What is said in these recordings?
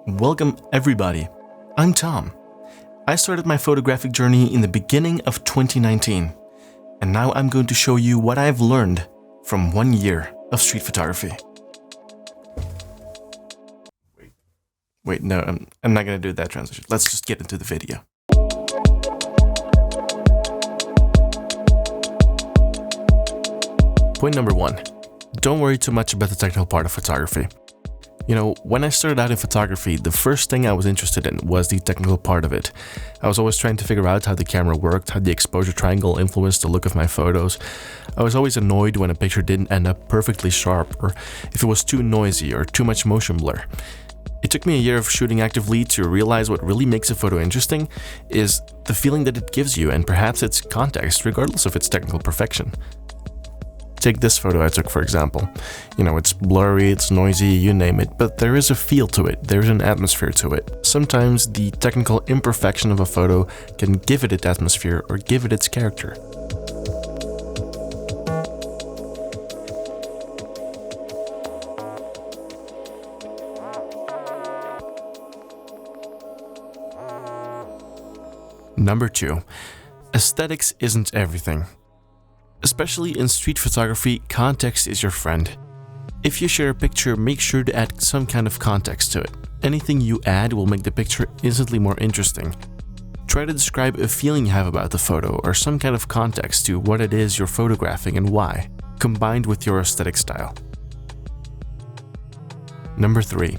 Welcome everybody, I'm Tom. I started my photographic journey in the beginning of 2019, and now I'm going to show you what I've learned from 1 year of street photography. Wait, no, I'm not going to do that transition. Let's just get into the video. Point number 1. Don't worry too much about the technical part of photography. You know, when I started out in photography, the first thing I was interested in was the technical part of it. I was always trying to figure out how the camera worked, how the exposure triangle influenced the look of my photos. I was always annoyed when a picture didn't end up perfectly sharp, or if it was too noisy or too much motion blur. It took me a year of shooting actively to realize what really makes a photo interesting is the feeling that it gives you and perhaps its context, regardless of its technical perfection. Take this photo I took, for example. You know, it's blurry, it's noisy, you name it, but there is a feel to it, there's an atmosphere to it. Sometimes the technical imperfection of a photo can give it its atmosphere or give it its character. Number 2. Aesthetics isn't everything. Especially in street photography, context is your friend. If you share a picture, make sure to add some kind of context to it. Anything you add will make the picture instantly more interesting. Try to describe a feeling you have about the photo or some kind of context to what it is you're photographing and why, combined with your aesthetic style. Number 3.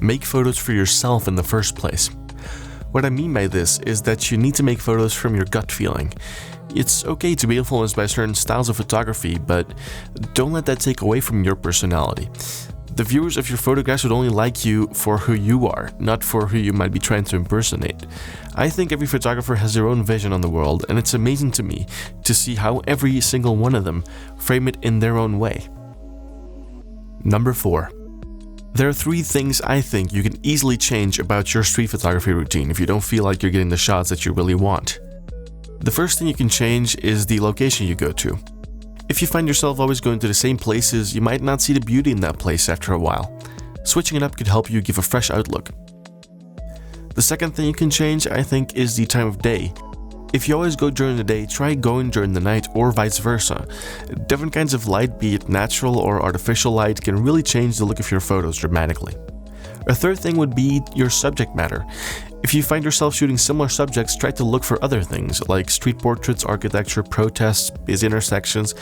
Make photos for yourself in the first place. What I mean by this is that you need to make photos from your gut feeling. It's okay to be influenced by certain styles of photography, but don't let that take away from your personality. The viewers of your photographs would only like you for who you are, not for who you might be trying to impersonate. I think every photographer has their own vision on the world, and it's amazing to me to see how every single one of them frame it in their own way. Number 4. There are 3 things I think you can easily change about your street photography routine if you don't feel like you're getting the shots that you really want. The first thing you can change is the location you go to. If you find yourself always going to the same places, you might not see the beauty in that place after a while. Switching it up could help you give a fresh outlook. The second thing you can change, I think, is the time of day. If you always go during the day, try going during the night or vice versa. Different kinds of light, be it natural or artificial light, can really change the look of your photos dramatically. A third thing would be your subject matter. If you find yourself shooting similar subjects, try to look for other things like street portraits, architecture, protests, busy intersections,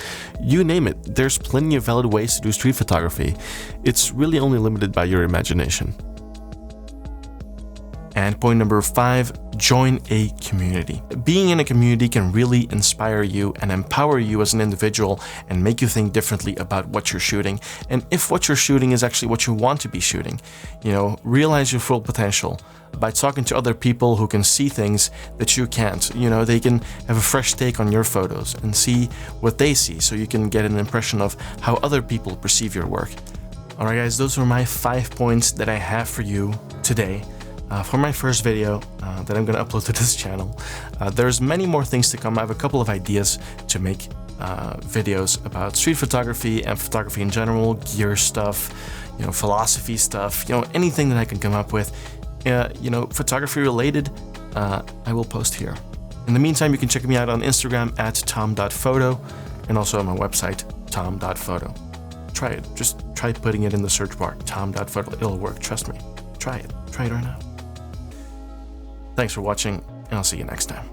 you name it. There's plenty of valid ways to do street photography. It's really only limited by your imagination. And point number 5, join a community. Being in a community can really inspire you and empower you as an individual and make you think differently about what you're shooting. And if what you're shooting is actually what you want to be shooting, you know, realize your full potential by talking to other people who can see things that you can't. You know, they can have a fresh take on your photos and see what they see, so you can get an impression of how other people perceive your work. Alright guys, those were my 5 points that I have for you today. For my first video that I'm going to upload to this channel. There's many more things to come. I have a couple of ideas to make videos about street photography and photography in general, gear stuff, you know, philosophy stuff, you know, anything that I can come up with, you know, photography related, I will post here. In the meantime, you can check me out on Instagram at tom.photo and also on my website, tom.photo. Try it. Just try putting it in the search bar, tom.photo. It'll work. Trust me. Try it. Try it right now. Thanks for watching, and I'll see you next time.